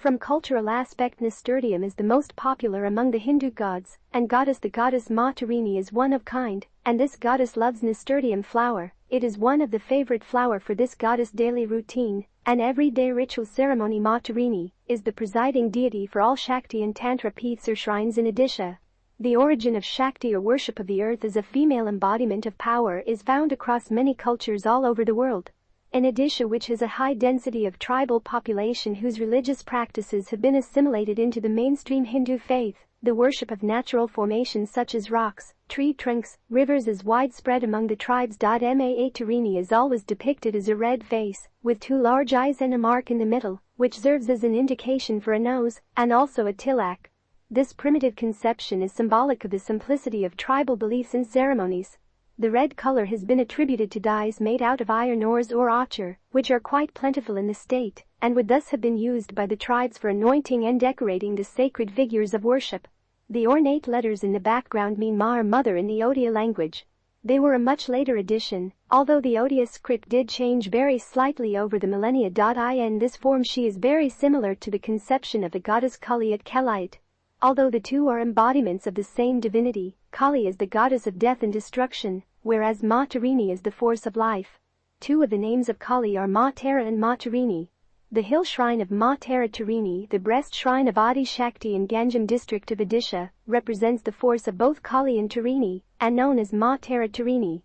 From cultural aspect, Nasturtium is the most popular among the Hindu gods and goddess. The goddess Ma Tarini is one of kind, and this goddess loves Nasturtium flower. It is one of the favorite flower for this goddess daily routine and everyday ritual ceremony. Ma Tarini is the presiding deity for all Shakti and Tantra peeths or shrines in Odisha. The origin of Shakti or worship of the earth as a female embodiment of power is found across many cultures all over the world. In Odisha, which has a high density of tribal population whose religious practices have been assimilated into the mainstream Hindu faith, the worship of natural formations such as rocks, tree trunks, rivers is widespread among the tribes. Ma Tarini is always depicted as a red face, with two large eyes and a mark in the middle, which serves as an indication for a nose, and also a tilak. This primitive conception is symbolic of the simplicity of tribal beliefs and ceremonies. The red color has been attributed to dyes made out of iron ores or ochre, which are quite plentiful in the state, and would thus have been used by the tribes for anointing and decorating the sacred figures of worship. The ornate letters in the background mean Ma or mother in the Odia language. They were a much later addition, although the Odia script did change very slightly over the millennia. In this form she is very similar to the conception of the goddess Kali at Kelayat. Although the two are embodiments of the same divinity, Kali is the goddess of death and destruction, whereas Ma Tarini is the force of life. Two of the names of Kali are Ma Tara and Ma Tarini. The hill shrine of Ma Tara Tarini, the breast shrine of Adi Shakti in Ganjam district of Odisha, represents the force of both Kali and Tarini, and known as Ma Tara Tarini.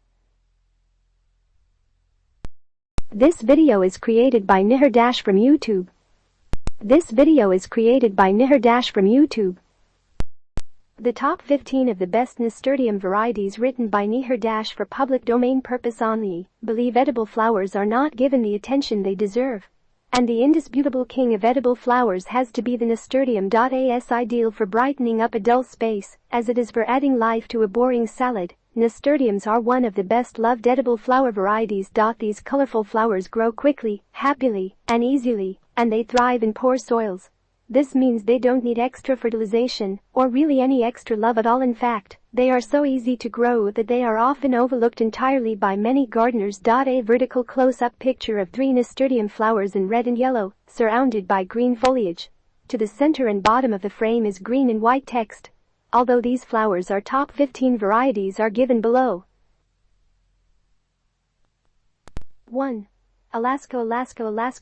This video is created by Nihar from YouTube. The top 15 of the best Nasturtium varieties written by Nihar for public domain purpose only. Believe edible flowers are not given the attention they deserve. And the indisputable king of edible flowers has to be the Nasturtium. As ideal for brightening up a dull space as it is for adding life to a boring salad, Nasturtiums are one of the best loved edible flower varieties. These colorful flowers grow quickly, happily, and easily, and they thrive in poor soils. This means they don't need extra fertilization, or really any extra love at all. In fact, they are so easy to grow that they are often overlooked entirely by many gardeners. A vertical close-up picture of 3 Nasturtium flowers in red and yellow, surrounded by green foliage. To the center and bottom of the frame is green and white text. Although these flowers are top 15 varieties are given below. 1. Alaska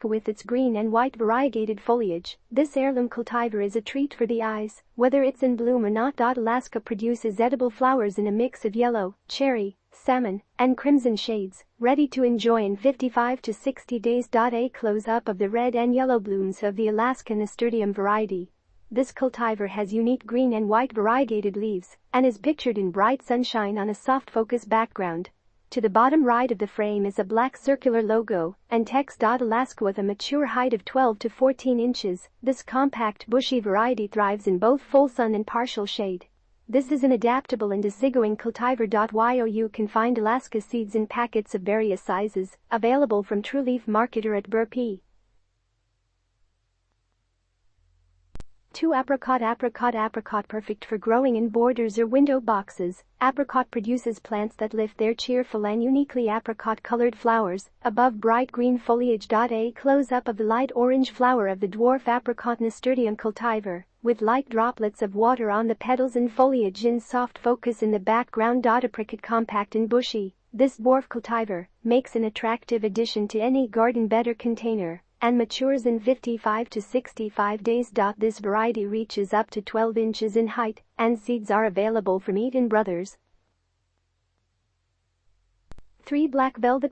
with its green and white variegated foliage. This heirloom cultivar is a treat for the eyes, whether it's in bloom or not. Alaska produces edible flowers in a mix of yellow, cherry, salmon, and crimson shades, ready to enjoy in 55 to 60 days. A close-up of the red and yellow blooms of the Alaska Nasturtium variety. This cultivar has unique green and white variegated leaves and is pictured in bright sunshine on a soft focus background. To the bottom right of the frame is a black circular logo and text. Alaska with a mature height of 12 to 14 inches, this compact bushy variety thrives in both full sun and partial shade. This is an adaptable and deciduous cultivar. You can find Alaska seeds in packets of various sizes, available from True Leaf Market or at Burpee. 2. Apricot perfect for growing in borders or window boxes. Apricot produces plants that lift their cheerful and uniquely apricot-colored flowers above bright green foliage. A close-up of the light orange flower of the dwarf apricot Nasturtium cultivar, with light droplets of water on the petals and foliage in soft focus in the background. Apricot compact and bushy, this dwarf cultivar makes an attractive addition to any garden bed or container and matures in 55 to 65 days. This variety reaches up to 12 inches in height, and seeds are available from Eaton Brothers. 3. Black velvet.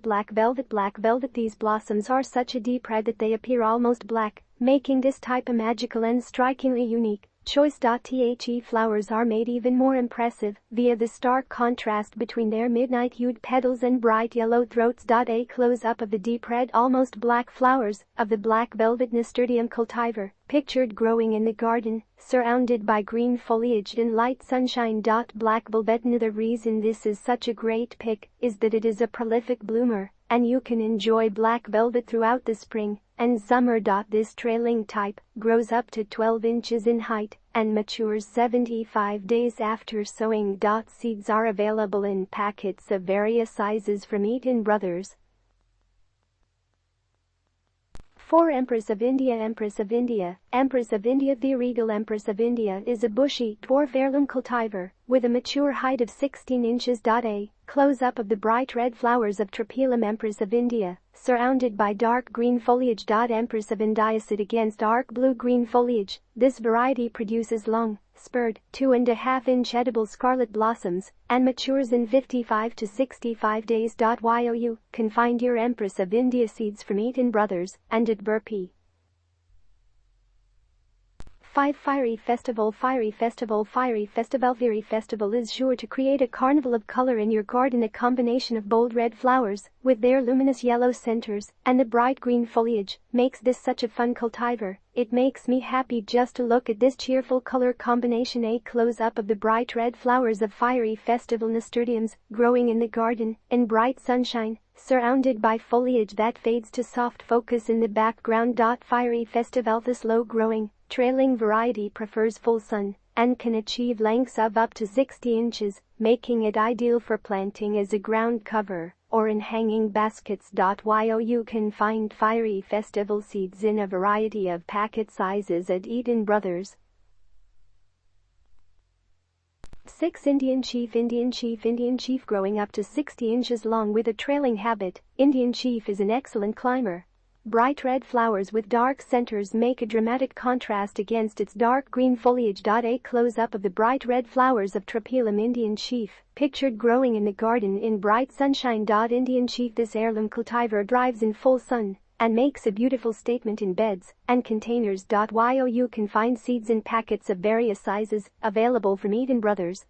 These blossoms are such a deep red that they appear almost black, making this type a magical and strikingly unique choice. The flowers are made even more impressive via the stark contrast between their midnight-hued petals and bright yellow throats. A close-up of the deep red, almost black flowers of the black velvet Nasturtium cultivar, pictured growing in the garden, surrounded by green foliage and light sunshine. Black velvet. The reason this is such a great pick is that it is a prolific bloomer, and you can enjoy black velvet throughout the spring and summer. This trailing type grows up to 12 inches in height and matures 75 days after sowing. Seeds are available in packets of various sizes from Eaton Brothers. 4. Empress of India. Empress of India. Empress of India. The regal Empress of India is a bushy, dwarf heirloom cultivar with a mature height of 16 inches. A close-up of the bright red flowers of Tropilum. Empress of India, surrounded by dark green foliage. Empress of India sit against dark blue-green foliage. This variety produces long, spurred, 2.5-inch edible scarlet blossoms and matures in 55 to 65 days. You can find your Empress of India seeds from Eaton Brothers and at Burpee. 5. Fiery Festival. Fiery Festival. Fiery Festival. Fiery Festival is sure to create a carnival of color in your garden. A combination of bold red flowers with their luminous yellow centers and the bright green foliage makes this such a fun cultivar. It makes me happy just to look at this cheerful color combination. A close-up of the bright red flowers of Fiery Festival nasturtiums growing in the garden in bright sunshine, surrounded by foliage that fades to soft focus in the background. Fiery Festival. The slow-growing, trailing variety prefers full sun and can achieve lengths of up to 60 inches, making it ideal for planting as a ground cover or in hanging baskets. You can find Fiery Festival seeds in a variety of packet sizes at Eaton Brothers. 6. Indian Chief. Indian Chief. Indian Chief. Growing up to 60 inches long with a trailing habit, Indian Chief is an excellent climber. Bright red flowers with dark centers make a dramatic contrast against its dark green foliage. A close-up of the bright red flowers of Tropilum. Indian Chief, pictured growing in the garden in bright sunshine. Indian Chief. This heirloom cultivar thrives in full sun and makes a beautiful statement in beds and containers. You can find seeds in packets of various sizes available from Eaton Brothers.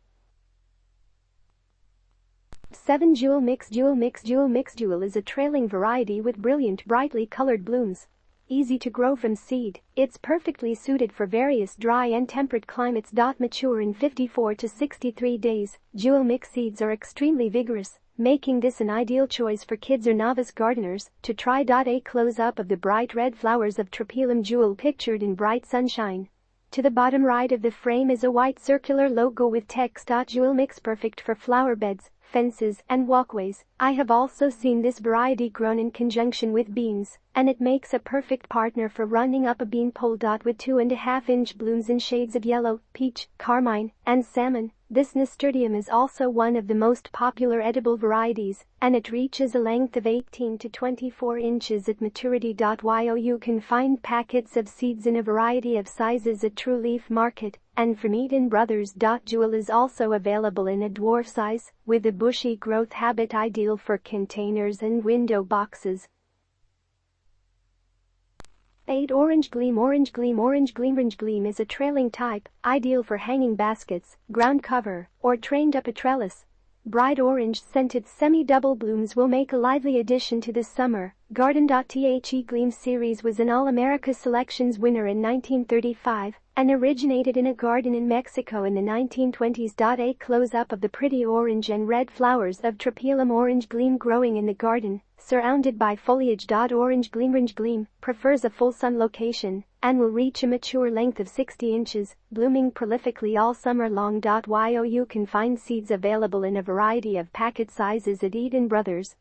7. Jewel Mix. Jewel Mix. Jewel Mix. Jewel is a trailing variety with brilliant, brightly colored blooms. Easy to grow from seed, it's perfectly suited for various dry and temperate climates. Mature in 54 to 63 days. Jewel Mix seeds are extremely vigorous, making this an ideal choice for kids or novice gardeners to try. A close-up of the bright red flowers of Tropilum Jewel pictured in bright sunshine. To the bottom right of the frame is a white circular logo with text. Jewel Mix perfect for flower beds, fences, and walkways. I have also seen this variety grown in conjunction with beans, and it makes a perfect partner for running up a bean pole. With 2.5-inch blooms in shades of yellow, peach, carmine, and salmon. This nasturtium is also one of the most popular edible varieties, and it reaches a length of 18 to 24 inches at maturity. You can find packets of seeds in a variety of sizes at True Leaf Market and from Eaton Brothers. Jewel is also available in a dwarf size, with a bushy growth habit ideal for containers and window boxes. 8. Orange Gleam. Orange Gleam. Orange Gleam. Orange Gleam is a trailing type, ideal for hanging baskets, ground cover, or trained up a trellis. Bright orange scented semi-double blooms will make a lively addition to this summer garden. The Gleam series was an All-America Selections winner in 1935 and originated in a garden in Mexico in the 1920s. A close-up of the pretty orange and red flowers of Tropilum Orange Gleam growing in the garden, surrounded by foliage. Orange Gleam prefers a full sun location and will reach a mature length of 60 inches, blooming prolifically all summer long. You can find seeds available in a variety of packet sizes at Eaton Brothers.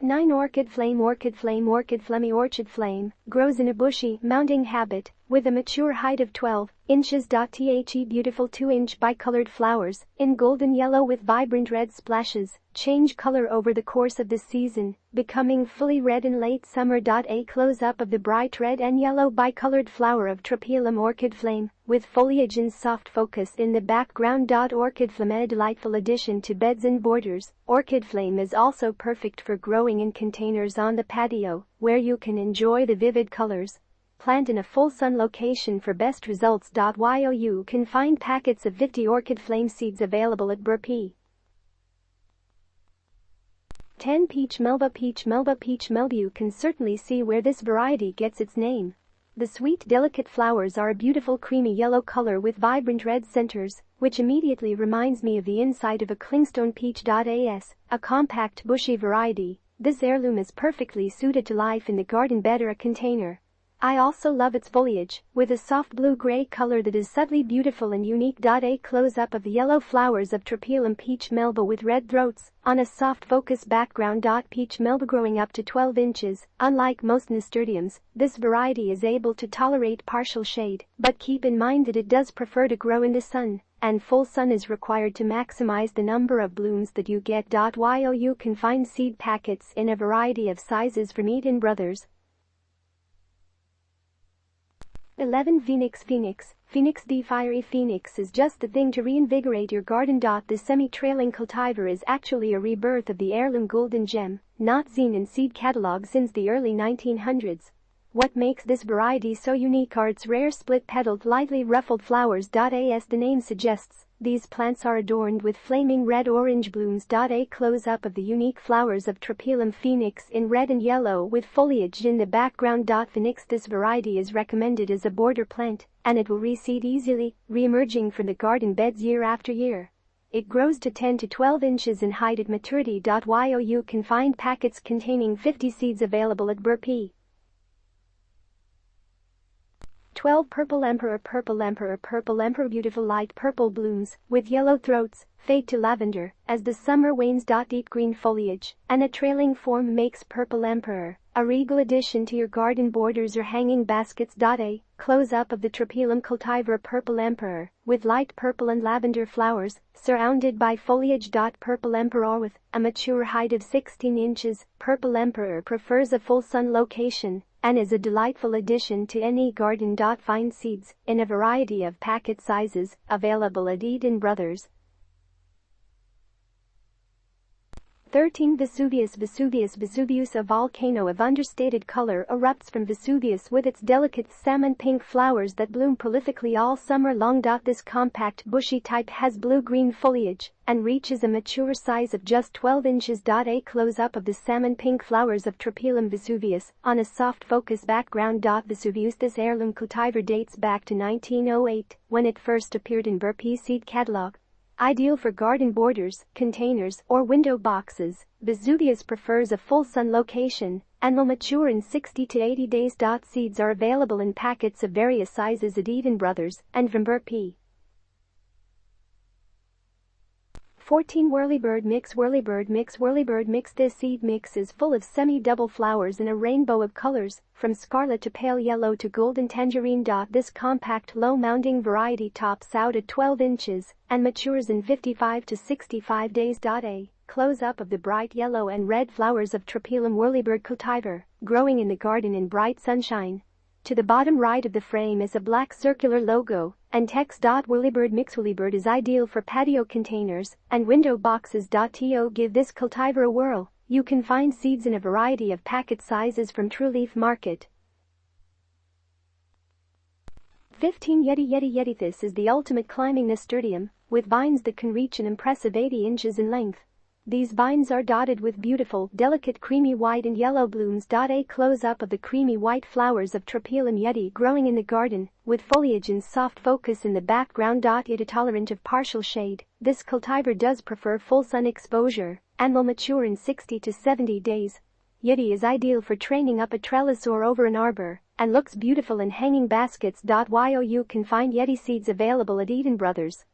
9. Orchid Flame. Orchid Flame. Orchid Flame. Orchid Flame grows in a bushy, mounding habit with a mature height of 12 inches. The beautiful 2-inch bicolored flowers in golden yellow with vibrant red splashes change color over the course of the season, becoming fully red in late summer. A close-up of the bright red and yellow bicolored flower of Tropilum Orchid Flame with foliage in soft focus in the background. Orchid Flame a delightful addition to beds and borders. Orchid Flame is also perfect for growing in containers on the patio, where you can enjoy the vivid colors. Plant in a full sun location for best results. You can find packets of 50 Orchid Flame seeds available at Burpee. 10. Peach Melba. Peach Melba. Peach Melba. You can certainly see where this variety gets its name. The sweet, delicate flowers are a beautiful creamy yellow color with vibrant red centers, which immediately reminds me of the inside of a clingstone peach. A compact, bushy variety, this heirloom is perfectly suited to life in the garden bed or a container. I also love its foliage, with a soft blue-gray color that is subtly beautiful and unique. A close-up of the yellow flowers of Tropilum peach melba with red throats, on a soft focus background. Peach melba growing up to 12 inches, unlike most nasturtiums, this variety is able to tolerate partial shade, but keep in mind that it does prefer to grow in the sun, and full sun is required to maximize the number of blooms that you get. While you can find seed packets in a variety of sizes from Eden Brothers. 11. Phoenix the fiery phoenix is just the thing to reinvigorate your garden. The semi-trailing cultivar is actually a rebirth of the heirloom golden gem, not seen in seed catalogs since the early 1900s. What makes this variety so unique are its rare split-petaled, lightly ruffled flowers. As the name suggests, these plants are adorned with flaming red-orange blooms. A close-up of the unique flowers of Tropilum phoenix in red and yellow with foliage in the background. Phoenix this variety is recommended as a border plant, and it will reseed easily, re-emerging from the garden beds year after year. It grows to 10 to 12 inches in height at maturity. While you can find packets containing 50 seeds available at Burpee. 12. Purple Emperor beautiful light purple blooms, with yellow throats, fade to lavender, as the summer wanes. Deep green foliage, and a trailing form makes Purple Emperor a regal addition to your garden borders or hanging baskets. A close-up of the Tropilum cultivar Purple Emperor, with light purple and lavender flowers, surrounded by foliage. Purple Emperor with a mature height of 16 inches, Purple Emperor prefers a full sun location, and is a delightful addition to any garden. Find seeds in a variety of packet sizes, available at Eden Brothers. 13. Vesuvius, a volcano of understated color, erupts from Vesuvius with its delicate salmon pink flowers that bloom prolifically all summer long. This compact bushy type has blue-green foliage and reaches a mature size of just 12 inches. A close-up of the salmon pink flowers of Tropilum vesuvius on a soft focus background. Vesuvius this heirloom cultivar dates back to 1908, when it first appeared in Burpee seed catalog. Ideal for garden borders, containers, or window boxes, Vesuvius prefers a full sun location and will mature in 60 to 80 days. Seeds are available in packets of various sizes at Eden Brothers and from Burpee. 14. Whirlybird mix. This seed mix is full of semi-double flowers in a rainbow of colors, from scarlet to pale yellow to golden tangerine. This compact low-mounding variety tops out at 12 inches and matures in 55 to 65 days. A close-up of the bright yellow and red flowers of Tropilum Whirlybird cultivar, growing in the garden in bright sunshine. To the bottom right of the frame is a black circular logo and text. Whirlybird is ideal for patio containers and window boxes. To give this cultivar a whirl, you can find seeds in a variety of packet sizes from True Leaf Market. 15. Yeti. This is the ultimate climbing nasturtium, with vines that can reach an impressive 80 inches in length. These vines are dotted with beautiful, delicate creamy white and yellow blooms. A close-up of the creamy white flowers of Tropilum Yeti growing in the garden, with foliage in soft focus in the background. Yeti tolerant of partial shade, this cultivar does prefer full sun exposure and will mature in 60 to 70 days. Yeti is ideal for training up a trellis or over an arbor, and looks beautiful in hanging baskets. While you can find Yeti seeds available at Eden Brothers.